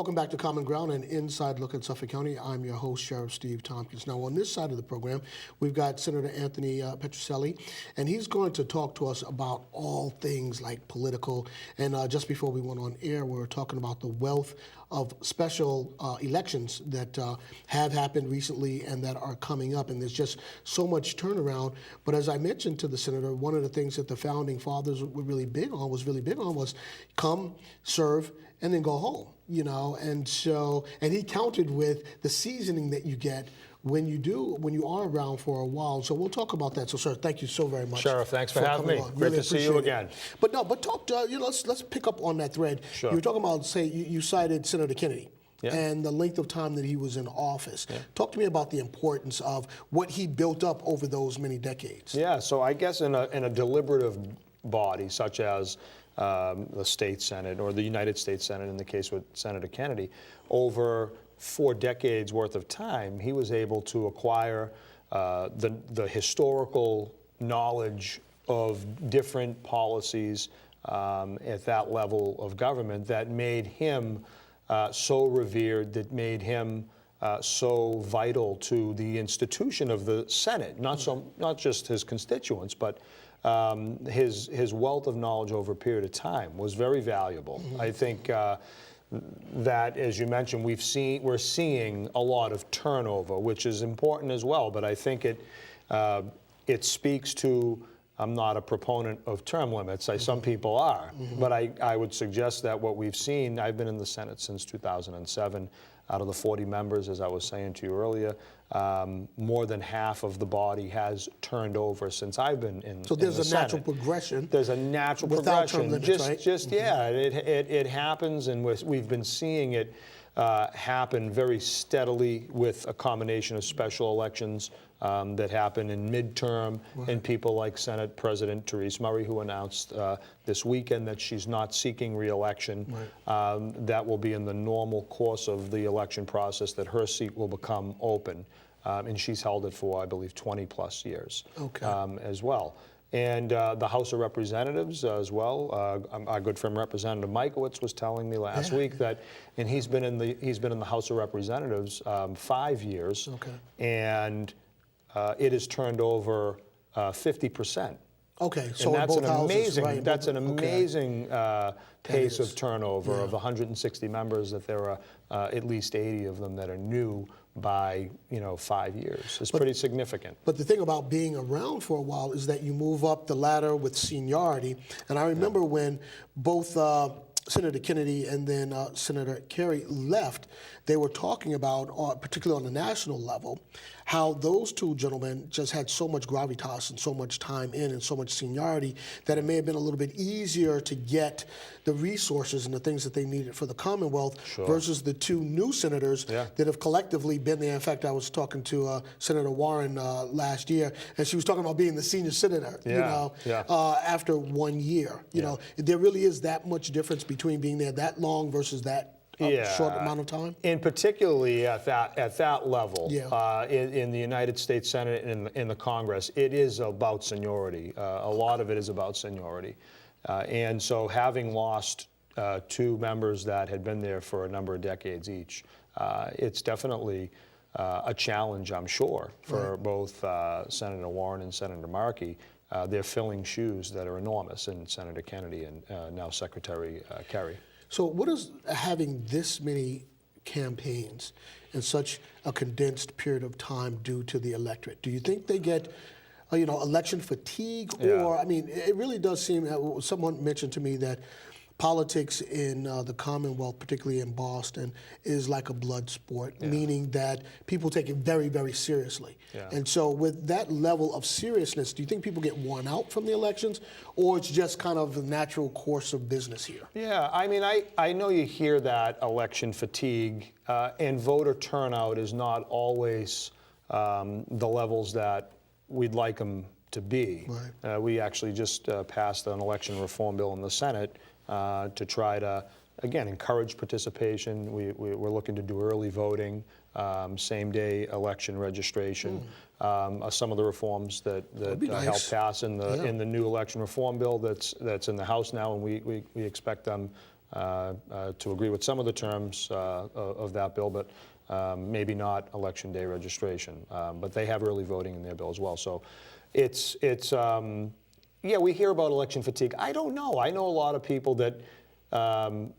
Welcome back to Common Ground and Inside Look at Suffolk County. I'm your host, Sheriff Steve Tompkins. Now, on this side of the program, we've got Senator Anthony Petruccelli, and he's going to talk to us about all things like political. And just before we went on air, we were talking about the wealth of special elections that have happened recently and that are coming up, and there's just so much turnaround. But as I mentioned to the senator, one of the things that the founding fathers were really big on was come, serve, and then go home, you know. And so, and he counted with the seasoning that you get when you are around for a while. So we'll talk about that. So, sir, thank you so very much. Sheriff, thanks for having me. Great to see you again. But talk to, let's pick up on that thread. Sure. You were talking about, say, you cited Senator Kennedy. Yeah. And the length of time that he was in office. Yeah. Talk to me about the importance of what he built up over those many decades. Yeah, so I guess in a deliberative body such as the state Senate or the United States Senate in the case with Senator Kennedy, over 4 decades worth of time, he was able to acquire the historical knowledge of different policies at that level of government that made him so revered, that made him so vital to the institution of the Senate, not just his constituents, but his wealth of knowledge over a period of time was very valuable. Mm-hmm. I think that, as you mentioned, we're seeing a lot of turnover, which is important as well. But I think it speaks to. I'm not a proponent of term limits. Some people are, but I would suggest that what we've seen. I've been in the Senate since 2007. Out of the 40 members, as I was saying to you earlier, more than half of the body has turned over since I've been in. So there's a natural progression. There's a natural without progression. Term limits, right? Yeah, it happens, and we've been seeing it happen very steadily with a combination of special elections that happen in midterm, and people like Senate President Therese Murray, who announced this weekend that she's not seeking re-election. That will be in the normal course of the election process, that her seat will become open. And she's held it for, I believe, 20 plus years as well. And the House of Representatives as well. Our good friend Representative Michaelwitz was telling me last week that, and he's been in the House of Representatives 5 years, and it has turned over 50%. Okay, so and that's an amazing pace of turnover of 160 members. That there are at least 80 of them that are new by 5 years. It's pretty significant. But the thing about being around for a while is that you move up the ladder with seniority. And I remember when both Senator Kennedy and then Senator Kerry left, they were talking about, particularly on the national level, how those two gentlemen just had so much gravitas and so much time in and so much seniority that it may have been a little bit easier to get the resources and the things that they needed for the Commonwealth versus the two new senators that have collectively been there. In fact, I was talking to Senator Warren last year, and she was talking about being the senior senator, after 1 year. You know, there really is that much difference between being there that long versus that short amount of time? And particularly at that level, in the United States Senate and in the Congress, it is about seniority. A lot of it is about seniority. And so having lost 2 members that had been there for a number of decades each, it's definitely a challenge, I'm sure, for both Senator Warren and Senator Markey. They're filling shoes that are enormous in Senator Kennedy and now Secretary Kerry. So what does having this many campaigns in such a condensed period of time do to the electorate? Do you think they get, election fatigue? Or, I mean, it really does seem, someone mentioned to me that politics in the Commonwealth, particularly in Boston, is like a blood sport, meaning that people take it very, very seriously. And so with that level of seriousness, do you think people get worn out from the elections, or it's just kind of the natural course of business here? Yeah, I mean, I know you hear that election fatigue, and voter turnout is not always the levels that we'd like them to be. We actually just passed an election reform bill in the Senate to try to, again, encourage participation. We're looking to do early voting, same-day election registration. Some of the reforms that helped pass in the new election reform bill that's in the House now, and we expect them to agree with some of the terms of that bill, but maybe not election day registration. But they have early voting in their bill as well. So yeah, we hear about election fatigue. I don't know. I know a lot of people that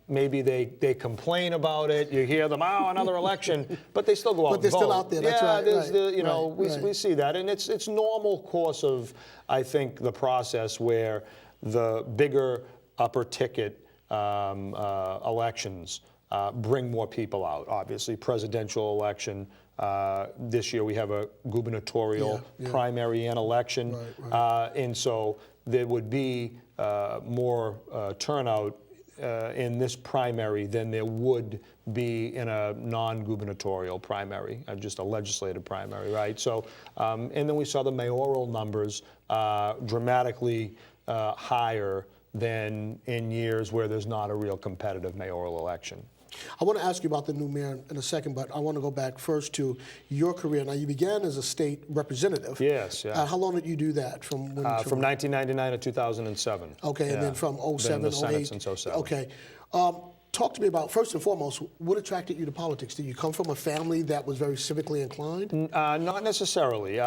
maybe they complain about it. You hear them, oh, another election, but they still go out and vote. But they're still out there. That's right. There's right, you know, right. we see that, and it's normal course of, I think, the process where the bigger upper ticket elections bring more people out. Obviously, presidential election. This year we have a gubernatorial primary and election, and so there would be more turnout in this primary than there would be in a non-gubernatorial primary, just a legislative primary, right? So, and then we saw the mayoral numbers dramatically higher than in years where there's not a real competitive mayoral election. I want to ask you about the new mayor in a second, but I want to go back first to your career. Now, you began as a state representative. Yes, yeah. How long did you do that? From 1999 to 2007. Okay, and then from 07, been in the 08. Senate since 07. Okay. Talk to me about, first and foremost, what attracted you to politics? Did you come from a family that was very civically inclined? Not necessarily.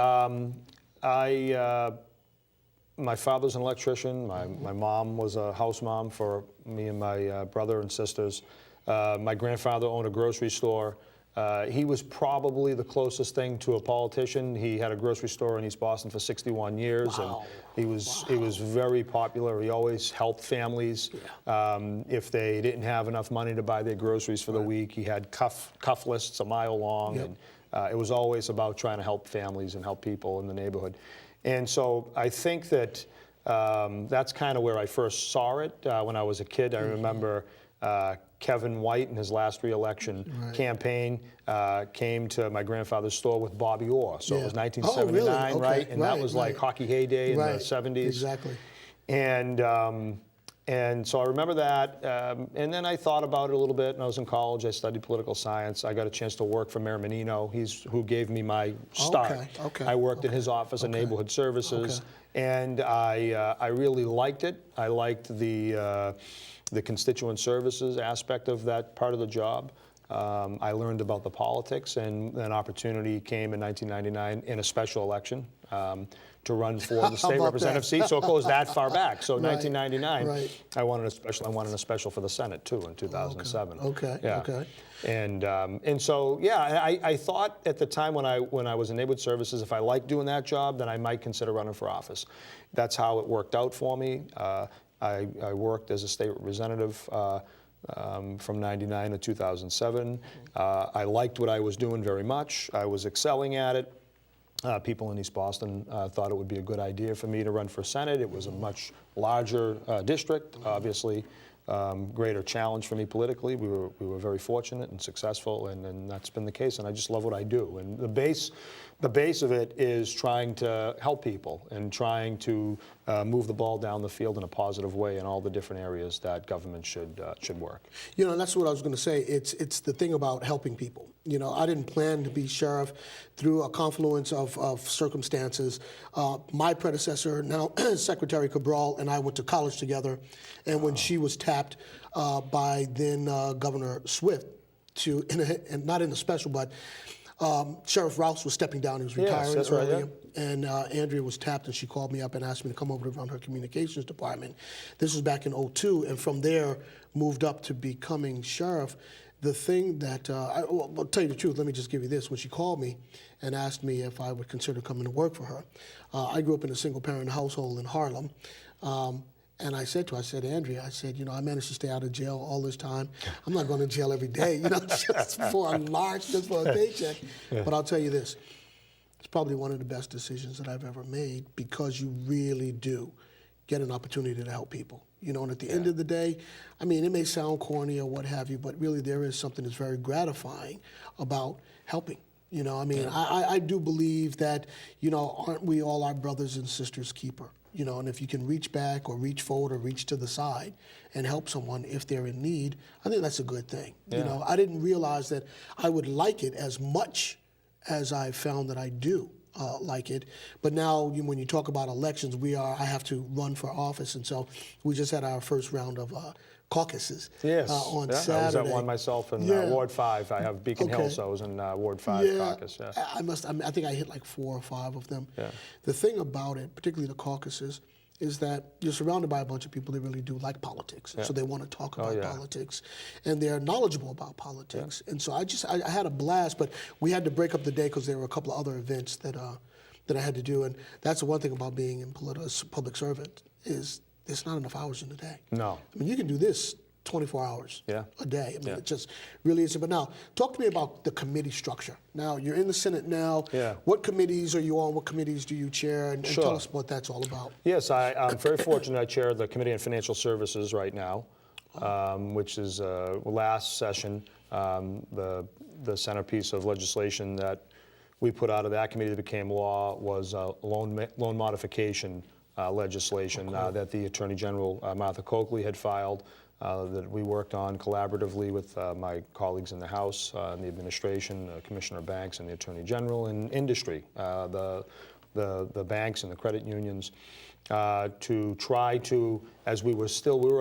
My father's an electrician. My mom was a house mom for me and my brother and sisters. My grandfather owned a grocery store. He was probably the closest thing to a politician. He had a grocery store in East Boston for 61 years, Wow. and he was very popular. He always helped families. If they didn't have enough money to buy their groceries for the week, he had cuff lists a mile long, and it was always about trying to help families and help people in the neighborhood. And so I think that that's kind of where I first saw it. When I was a kid, I remember Kevin White in his last re-election campaign came to my grandfather's store with Bobby Orr. So it was 1979, really? Okay. right? And that was like hockey heyday in the 70s. Exactly. And so I remember that. And then I thought about it a little bit. And I was in college. I studied political science. I got a chance to work for Mayor Menino. He's who gave me my start. I worked in his office in neighborhood services. And I really liked it. I liked the constituent services aspect of that part of the job. I learned about the politics, and an opportunity came in 1999 in a special election to run for the state representative seat. So it goes that far back. So 1999, I wanted a special for the Senate too in 2007. And so I thought at the time when I was in neighborhood services, if I liked doing that job, then I might consider running for office. That's how it worked out for me. I worked as a state representative from 99 to 2007. I liked what I was doing very much. I was excelling at it. People in East Boston thought it would be a good idea for me to run for Senate. It was a much larger district, obviously greater challenge for me politically. We were very fortunate and successful, and that's been the case. And I just love what I do. And the base of it is trying to help people and trying to move the ball down the field in a positive way in all the different areas that government should work. You know, and that's what I was going to say. It's the thing about helping people. You know, I didn't plan to be sheriff through a confluence of circumstances. My predecessor, now Secretary Cabral, and I went to college together, and when she was tapped by then Governor Swift and not in the special, but Sheriff Rouse was stepping down. He was retiring earlier. And Andrea was tapped, and she called me up and asked me to come over to run her communications department. This was back in '02, and from there moved up to becoming sheriff. The thing that, I'll tell you the truth, let me just give you this. When she called me and asked me if I would consider coming to work for her, I grew up in a single-parent household in Harlem. And I said to her, Andrea, you know, I managed to stay out of jail all this time. I'm not going to jail every day, you know, just for a paycheck. But I'll tell you this, it's probably one of the best decisions that I've ever made, because you really do get an opportunity to help people. You know, and at the end of the day, I mean, it may sound corny or what have you, but really there is something that's very gratifying about helping. You know, I mean, I do believe that, you know, aren't we all our brothers and sisters' keeper? You know, and if you can reach back or reach forward or reach to the side and help someone if they're in need, I think that's a good thing. You know, I didn't realize that I would like it as much as I found that I do. like it. But now, when you talk about elections, I have to run for office, and so we just had our first round of caucuses Yes. on yeah, Saturday. I was at one myself in Ward 5. I have Beacon Hill, so I was in Ward 5 caucus. Yeah. I think I hit like 4 or 5 of them. Yeah. The thing about it, particularly the caucuses, is that you're surrounded by a bunch of people that really do like politics. So they want to talk about politics, and they're knowledgeable about politics. And so I had a blast, but we had to break up the day because there were a couple of other events that I had to do. And that's the one thing about being in public servant is there's not enough hours in the day. No. I mean, you can do this 24 hours a day. I mean, it just really isn't. But now, talk to me about the committee structure. Now, you're in the Senate now. Yeah. What committees are you on? What committees do you chair? And tell us what that's all about. Yes, I'm very fortunate. I chair the Committee on Financial Services right now, which is last session, the centerpiece of legislation that we put out of that committee that became law was loan modification legislation that the Attorney General, Martha Coakley, had filed. That we worked on collaboratively with my colleagues in the House, and the administration, Commissioner Banks, and the Attorney General, and industry, the banks and the credit unions, to try to, as we were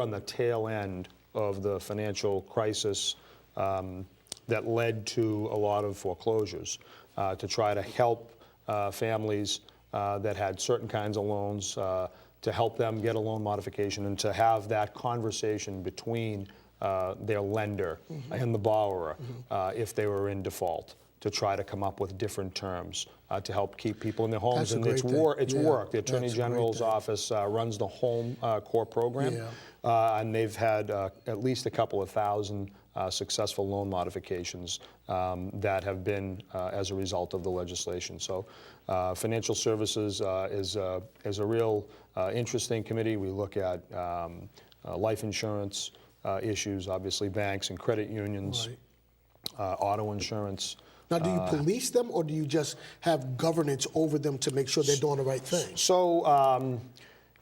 on the tail end of the financial crisis that led to a lot of foreclosures, to try to help families that had certain kinds of loans, to help them get a loan modification, and to have that conversation between their lender and the borrower if they were in default, to try to come up with different terms to help keep people in their homes. And it's worked. The Attorney General's office runs the Home Core program, and they've had at least a couple of thousand successful loan modifications that have been as a result of the legislation. So financial services is a real interesting committee. We look at life insurance issues, obviously banks and credit unions, auto insurance. Now, do you police them, or do you just have governance over them to make sure they're doing the right thing? So,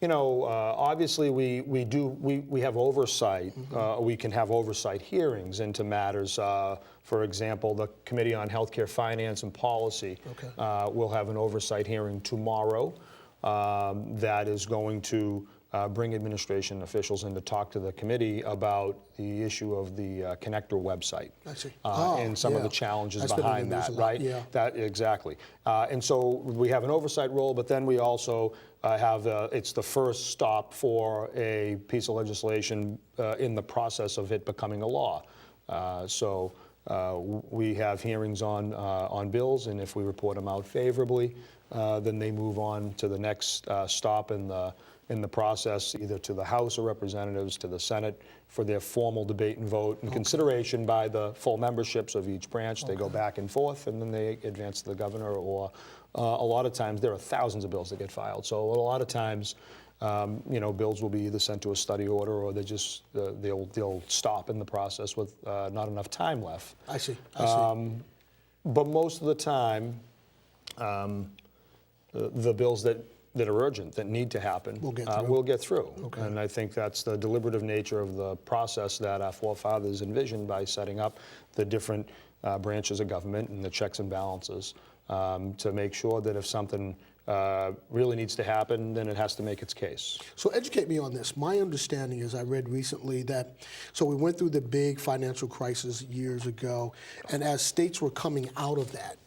obviously we have oversight. We can have oversight hearings into matters. For example, the Committee on Healthcare Finance and Policy will have an oversight hearing tomorrow that is going to bring administration officials in to talk to the committee about the issue of the connector website and some of the challenges behind that, right? That exactly. And so we have an oversight role, but then we also have it's the first stop for a piece of legislation in the process of it becoming a law. So we have hearings on bills, and if we report them out favorably, then they move on to the next stop in the process, either to the House of Representatives, to the Senate, for their formal debate and vote and consideration by the full memberships of each branch. They go back and forth, and then they advance to the governor, or a lot of times there are thousands of bills that get filed. So a lot of times, bills will be either sent to a study order, or they'll stop in the process with not enough time left. I see. But most of the time, the bills that are urgent, that need to happen, will get through. And I think that's the deliberative nature of the process that our forefathers envisioned by setting up the different branches of government and the checks and balances to make sure that if something really needs to happen, then it has to make its case. So educate me on this. My understanding is, I read recently that, so we went through the big financial crisis years ago, and as states were coming out of that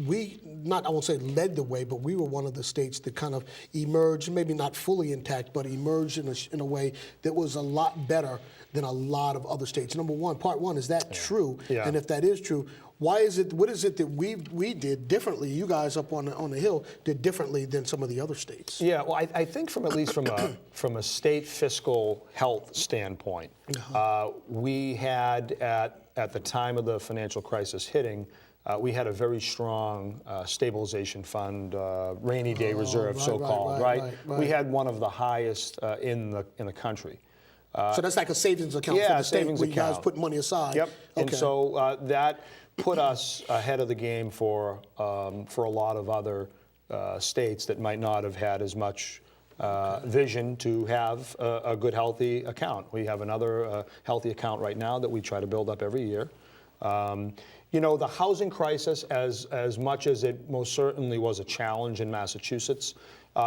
we, I won't say led the way, but we were one of the states that kind of emerged, maybe not fully intact, but emerged in a way that was a lot better than a lot of other states. Number one, part one, is that true? And if that is true, what is it that we did differently, you guys up on the Hill did differently than some of the other states? Yeah, well, I think from a state fiscal health standpoint, we had at the time of the financial crisis hitting, we had a very strong stabilization fund, rainy day reserve, so-called, right? We had one of the highest in the country. So that's like a savings account for the state, where you guys put money aside. Yep. And so that put us ahead of the game for a lot of other states that might not have had as much vision to have a good, healthy account. We have another healthy account right now that we try to build up every year. You know, the housing crisis, as much as it most certainly was a challenge in Massachusetts,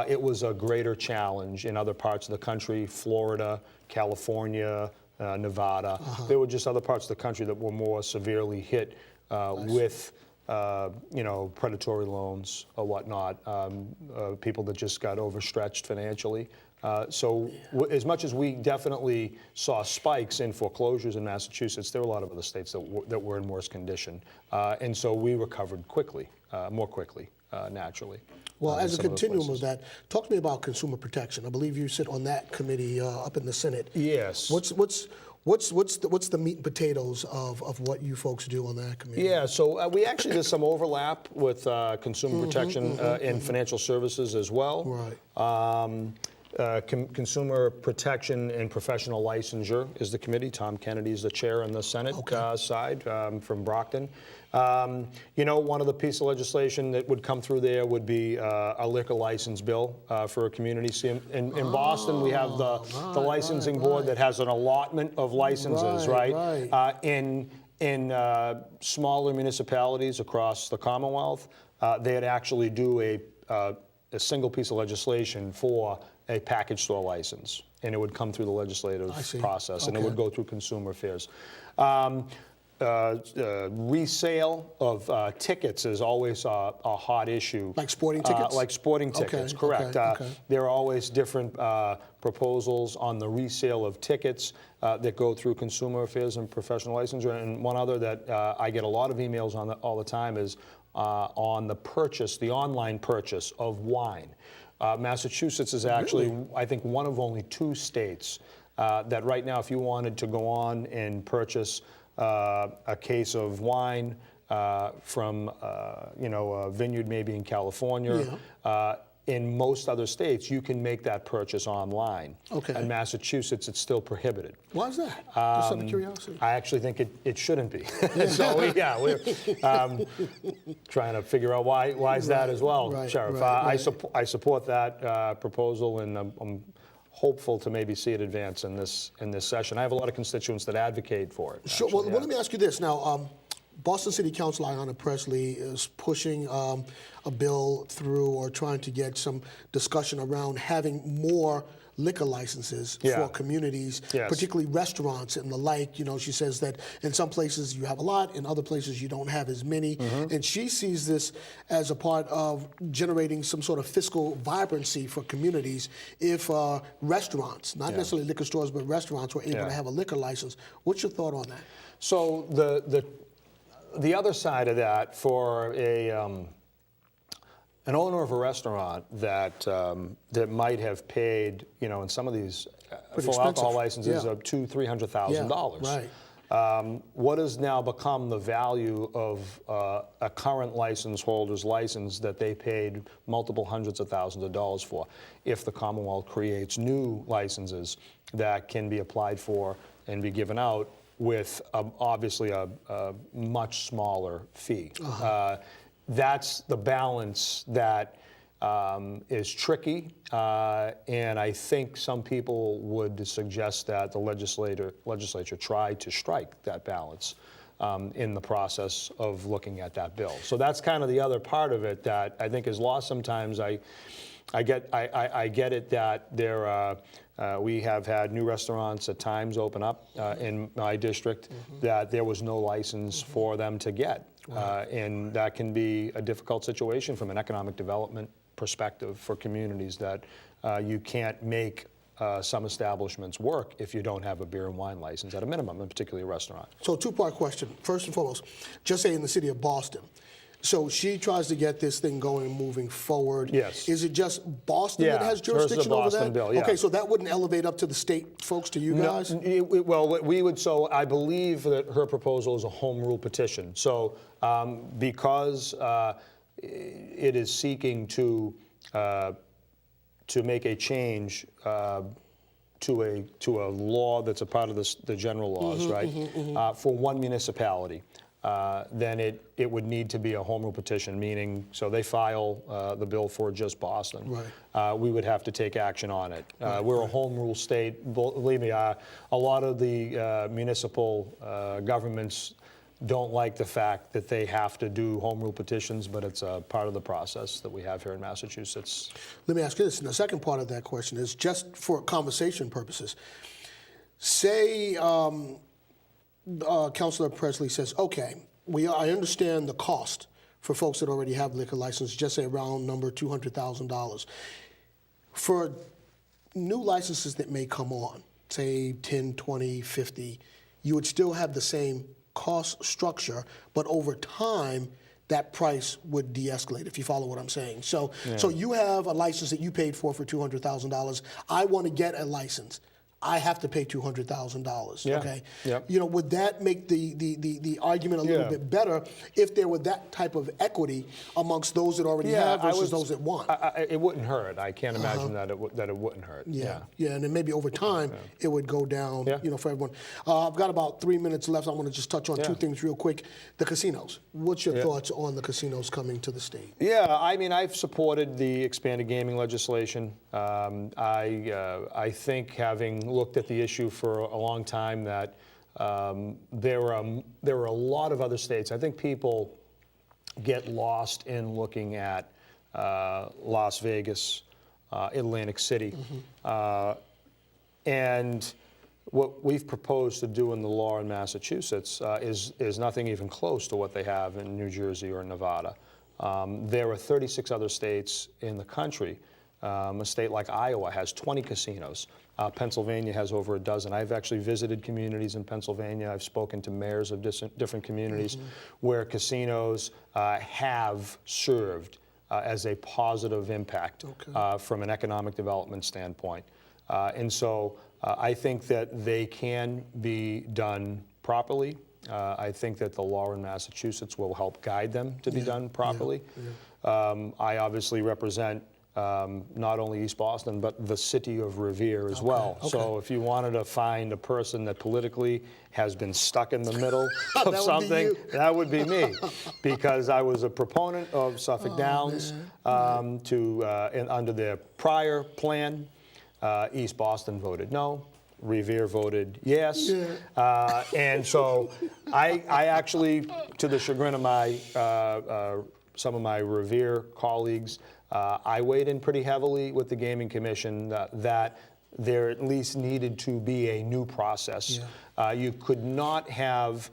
it was a greater challenge in other parts of the country, Florida, California, Nevada. There were just other parts of the country that were more severely hit with you know, predatory loans or whatnot, people that just got overstretched financially. So as much as we definitely saw spikes in foreclosures in Massachusetts, there were a lot of other states that were in worse condition. And so we recovered quickly, more quickly, naturally. Well, as a than some other continuum of places. that, talk to me about consumer protection. I believe you sit on that committee up in the Senate. Yes. What's the meat and potatoes of what you folks do on that committee? Yeah, so we actually there's some overlap with consumer protection and financial services as well. Right. Consumer protection and professional licensure is the committee. Tom Kennedy is the chair on the Senate side from Brockton. You know, one of the pieces of legislation that would come through there would be a liquor license bill for a community. See, in Boston, we have the licensing board that has an allotment of licenses, right? In smaller municipalities across the Commonwealth, they'd actually do a single piece of legislation for a package store license, and it would come through the legislative process, and it would go through consumer affairs. Resale of tickets is always a hot issue. Like sporting tickets? Like sporting tickets, correct. There are always different proposals on the resale of tickets that go through consumer affairs and professional licensure. And one other that I get a lot of emails on all the time is on the purchase, the online purchase of wine. Massachusetts is actually, I think, one of only 2 states that right now, if you wanted to go on and purchase a case of wine from, you know, a vineyard maybe in California, in most other states, you can make that purchase online. In Massachusetts, it's still prohibited. Why is that? Just out of curiosity. I actually think it shouldn't be. So yeah, we're trying to figure out why is that as well, Sheriff. I support that proposal, and I'm hopeful to maybe see it advance in this session. I have a lot of constituents that advocate for it. Sure. Well, let me ask you this now. Boston City Council Ayanna Pressley is pushing a bill through, or trying to get some discussion around having more liquor licenses for communities, particularly restaurants and the like. You know, she says that in some places you have a lot, in other places you don't have as many. And she sees this as a part of generating some sort of fiscal vibrancy for communities if restaurants, not necessarily liquor stores, but restaurants were able to have a liquor license. What's your thought on that? So the other side of that, for an owner of a restaurant that that might have paid, you know, in some of these full alcohol licenses of $200,000-300,000. What has now become the value of a current license holder's license that they paid multiple hundreds of thousands of dollars for? If the Commonwealth creates new licenses that can be applied for and be given out with obviously a much smaller fee. That's the balance that is tricky, and I think some people would suggest that the legislature try to strike that balance in the process of looking at that bill. So that's kind of the other part of it that I think is lost sometimes. I get it that there we have had new restaurants at times open up in my district that there was no license for them to get. And that can be a difficult situation from an economic development perspective for communities, that you can't make some establishments work if you don't have a beer and wine license at a minimum, and particularly a restaurant. So, 2-part question. First and foremost, just say in the city of Boston. So she tries to get this thing going and moving forward. Yes. Is it just Boston that has jurisdiction over that? Bill, yeah. Okay, so that wouldn't elevate up to the state folks, to you guys? Well, we would. So I believe that her proposal is a home rule petition. So because it is seeking to make a change to a law that's a part of the general laws, right? For one municipality. Then it would need to be a home rule petition, meaning, so they file the bill for just Boston. We would have to take action on it. We're a home rule state. Believe me, a lot of the municipal governments don't like the fact that they have to do home rule petitions, but it's a part of the process that we have here in Massachusetts. Let me ask you this, and the second part of that question is just for conversation purposes. Say Councilor Presley says, okay, I understand the cost for folks that already have liquor license, just say around number $200,000. For new licenses that may come on, say 10, 20, 50, you would still have the same cost structure, but over time, that price would de-escalate, if you follow what I'm saying. So, so you have a license that you paid for $200,000. I want to get a license. I have to pay $200,000. Yeah. Okay. Yep. You know, would that make the argument a little bit better if there were that type of equity amongst those that already have versus those that want? It wouldn't hurt. I can't imagine that it wouldn't hurt. Yeah, and then maybe over time it would go down. You know, for everyone. I've got about 3 minutes left. I want to just touch on two things real quick. The casinos. What's your thoughts on the casinos coming to the state? Yeah, I mean, I've supported the expanded gaming legislation. I think, having looked at the issue for a long time, that there are a lot of other states. I think people get lost in looking at Las Vegas, Atlantic City, and what we've proposed to do in the law in Massachusetts is nothing even close to what they have in New Jersey or Nevada. There are 36 other states in the country. A state like Iowa has 20 casinos. Pennsylvania has over a dozen. I've actually visited communities in Pennsylvania. I've spoken to mayors of different communities where casinos have served as a positive impact from an economic development standpoint. And so I think that they can be done properly. I think that the law in Massachusetts will help guide them to be done properly. I obviously represent not only East Boston, but the city of Revere as well. So if you wanted to find a person that politically has been stuck in the middle of something, that would be me, because I was a proponent of Suffolk Downs under their prior plan. East Boston voted no. Revere voted yes. And so I actually, to the chagrin of my some of my Revere colleagues, I weighed in pretty heavily with the Gaming Commission that there at least needed to be a new process. You could not have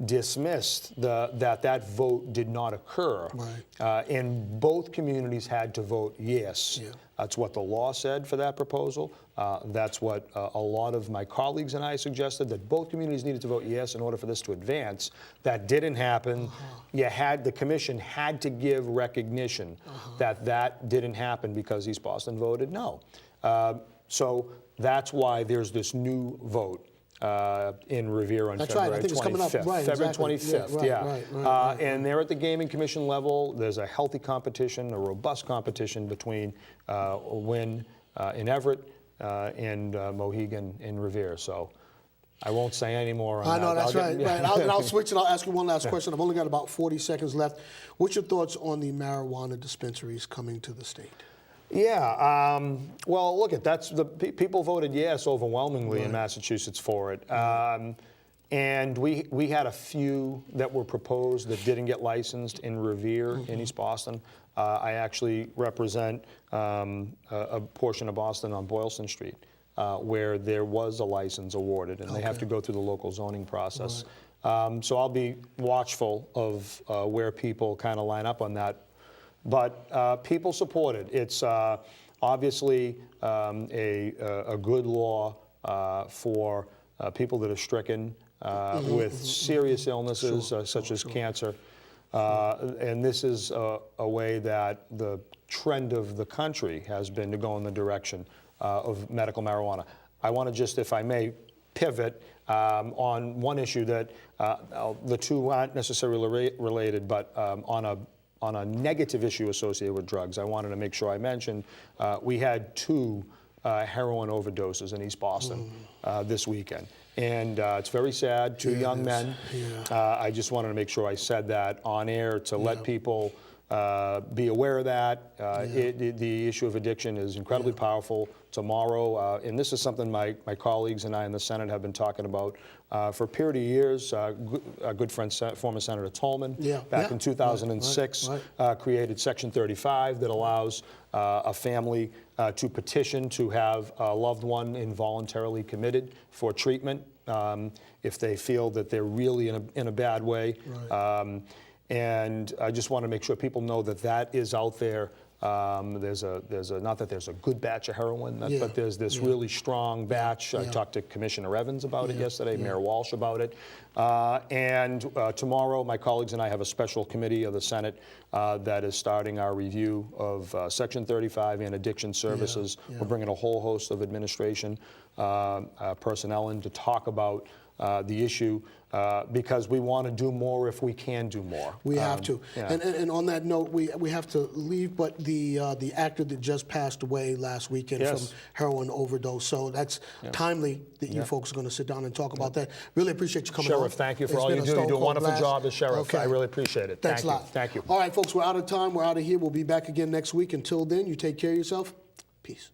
dismissed that vote did not occur. And both communities had to vote yes. That's what the law said for that proposal. That's what a lot of my colleagues and I suggested, that both communities needed to vote yes in order for this to advance. That didn't happen. The commission had to give recognition that didn't happen because East Boston voted no. So that's why there's this new vote in Revere on February 25th. It's coming up. February 25th, and they're at the Gaming Commission level. There's a healthy competition, a robust competition between Wynn in Everett and Mohegan in Revere. So I won't say any more on that. I know, that's right. I'll switch and I'll ask you one last question. I've only got about 40 seconds left. What's your thoughts on the marijuana dispensaries coming to the state? Yeah, well, look, people voted yes overwhelmingly in Massachusetts for it. And we had a few that were proposed that didn't get licensed in Revere in East Boston. I actually represent a portion of Boston on Boylston Street where there was a license awarded, and they have to go through the local zoning process. So I'll be watchful of where people kind of line up on that. But people support it. It's obviously a good law for people that are stricken with serious illnesses such as cancer. And this is a way that the trend of the country has been to go in the direction of medical marijuana. I want to just, if I may, pivot on one issue that the two aren't necessarily related, but on a negative issue associated with drugs, I wanted to make sure I mentioned we had 2 heroin overdoses in East Boston this weekend. And it's very sad, 2 young men. I just wanted to make sure I said that on air to let people be aware of that. The issue of addiction is incredibly powerful. Tomorrow, and this is something my colleagues and I in the Senate have been talking about for a period of years. A good friend, former Senator Tolman, back in 2006, created Section 35 that allows a family to petition to have a loved one involuntarily committed for treatment if they feel that they're really in a bad way. And I just want to make sure people know that that is out there. There's a not that there's a good batch of heroin, but there's this really strong batch. I talked to Commissioner Evans about it yesterday, Mayor Walsh about it. And tomorrow, my colleagues and I have a special committee of the Senate that is starting our review of Section 35 and addiction services. We're bringing a whole host of administration personnel in to talk about the issue because we want to do more if we can do more. We have to. And on that note, we have to leave, but the actor that just passed away last weekend from heroin overdose, so that's timely that you folks are going to sit down and talk about that. Really appreciate you coming Sheriff, on. thank you for all you do. You do a wonderful job as Sheriff. Okay. I really appreciate it. Thanks a lot. Thank you. All right, folks, we're out of time. We're out of here. We'll be back again next week. Until then, you take care of yourself. Peace.